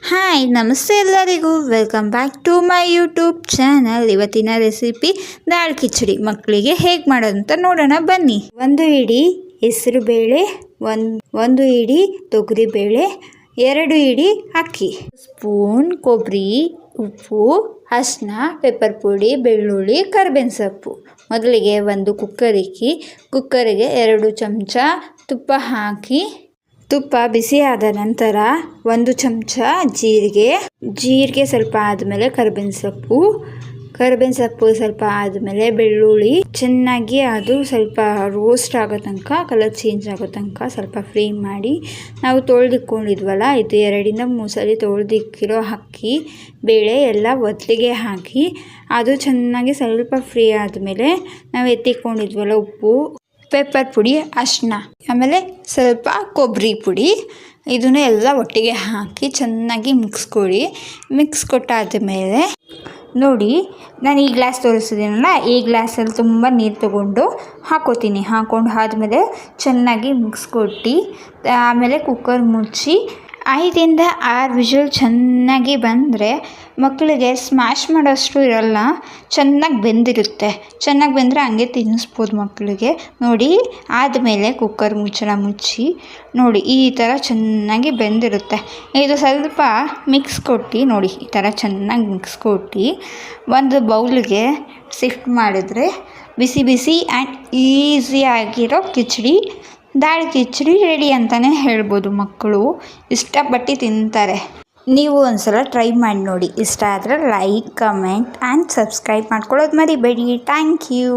Hi ನಮಸ್ತೆ ಎಲ್ಲರಿಗೂ, welcome back to my YouTube channel. ಇವತ್ತಿನ ರೆಸಿಪಿ ದಾಲ್ ಕಿಚಡಿ. ಮಕ್ಕಳಿಗೆ ಹೇಗೆ ಮಾಡೋದು ಅಂತ ನೋಡೋಣ ಬನ್ನಿ. ಒಂದು ಇಡಿ ಹೆಸರು ಬೇಳೆ, ಒಂದು ಇಡಿ ತೊಗರಿ ಬೇಳೆ, 2 ಇಡಿ ಅಕ್ಕಿ, ಸ್ಪೂನ್ ಕೊಬ್ಬರಿ, ಉಪ್ಪು, ಅರಿಶಿನ, ಪೆಪ್ಪರ್ ಪುಡಿ, ಬೆಳ್ಳುಳ್ಳಿ, ಕರಿಬೇವಿನ ಸೊಪ್ಪು. ಮೊದಲಿಗೆ ಒಂದು ಕುಕ್ಕರಿಗೆ 2 ಚಮಚ ತುಪ್ಪ ಹಾಕಿ, ತುಪ್ಪ ಬಿಸಿ ಆದ ನಂತರ 1 ಚಮಚ ಜೀರಿಗೆ ಸ್ವಲ್ಪ ಆದಮೇಲೆ ಕರಿಬೇವಿನ ಸೊಪ್ಪು ಸ್ವಲ್ಪ ಆದಮೇಲೆ ಬೆಳ್ಳುಳ್ಳಿ. ಚೆನ್ನಾಗಿ ಅದು ಸ್ವಲ್ಪ ರೋಸ್ಟ್ ಆಗೋ ತನಕ, ಕಲರ್ ಚೇಂಜ್ ಆಗೋ ತನಕ ಸ್ವಲ್ಪ ಫ್ರೈ ಮಾಡಿ. ನಾವು ತೊಳೆದಿಟ್ಕೊಂಡಿದ್ವಲ್ಲ, ಇದು 2-3 ಸಲ ತೊಳೆದಿಕ್ಕಿರೋ ಅಕ್ಕಿ ಬೇಳೆ ಎಲ್ಲ ಒತ್ತಿಗೆ ಹಾಕಿ ಅದು ಚೆನ್ನಾಗಿ ಸ್ವಲ್ಪ ಫ್ರೈ ಆದಮೇಲೆ ನಾವು ಎತ್ತಿಕೊಂಡಿದ್ವಲ್ಲ ಉಪ್ಪು, ಪೆಪ್ಪರ್ ಪುಡಿ, ಅರಿಶಿನ, ಆಮೇಲೆ ಸ್ವಲ್ಪ ಕೊಬ್ಬರಿ ಪುಡಿ, ಇದನ್ನು ಎಲ್ಲ ಒಟ್ಟಿಗೆ ಹಾಕಿ ಚೆನ್ನಾಗಿ ಮಿಕ್ಸ್ ಕೊಟ್ಟಾದ ಮೇಲೆ ನೋಡಿ, ನಾನು ಈ ಗ್ಲಾಸ್ ತೋರಿಸಿದ್ದೀನಲ್ಲ, ಈ ಗ್ಲಾಸಲ್ಲಿ ತುಂಬ ನೀರು ತಗೊಂಡು ಹಾಕೊಂಡು ಆದಮೇಲೆ ಚೆನ್ನಾಗಿ ಮಿಕ್ಸ್ ಕೊಟ್ಟು ಆಮೇಲೆ ಕುಕ್ಕರ್ ಮುಚ್ಚಿ 5-6 ವಿಷಲ್ ಚೆನ್ನಾಗಿ ಬಂದರೆ ಮಕ್ಕಳಿಗೆ ಸ್ಮ್ಯಾಶ್ ಮಾಡೋಷ್ಟು ಇರಲ್ಲ, ಚೆನ್ನಾಗಿ ಬೆಂದಿರುತ್ತೆ. ಚೆನ್ನಾಗಿ ಬೆಂದರೆ ಹಂಗೆ ತಿನ್ನಿಸ್ಬೋದು ಮಕ್ಕಳಿಗೆ. ನೋಡಿ, ಆದಮೇಲೆ ಕುಕ್ಕರ್ ಮುಚ್ಚಿ ನೋಡಿ, ಈ ಥರ ಚೆನ್ನಾಗಿ ಬೆಂದಿರುತ್ತೆ. ಇದು ಸ್ವಲ್ಪ ಮಿಕ್ಸ್ ಕೊಟ್ಟು ನೋಡಿ, ಈ ಥರ ಚೆನ್ನಾಗಿ ಮಿಕ್ಸ್ ಕೊಟ್ಟು ಒಂದು ಬೌಲ್ಗೆ ಶಿಫ್ಟ್ ಮಾಡಿದ್ರೆ ಬಿಸಿ ಆ್ಯಂಡ್ ಈಸಿಯಾಗಿರೋ ದಾಲ್ ಕಿಚಡಿ ರೆಡಿ ಅಂತಲೇ ಹೇಳ್ಬೋದು. ಮಕ್ಕಳು ಇಷ್ಟಪಟ್ಟು ತಿಂತಾರೆ. ನೀವು ಒಂದ್ಸಲ ಟ್ರೈ ಮಾಡಿ ನೋಡಿ. ಇಷ್ಟ ಆದರೆ ಲೈಕ್, ಕಮೆಂಟ್ ಆ್ಯಂಡ್ ಸಬ್ಸ್ಕ್ರೈಬ್ ಮಾಡ್ಕೊಳ್ಳೋದು ಮರಿಬೇಡಿ. Thank you.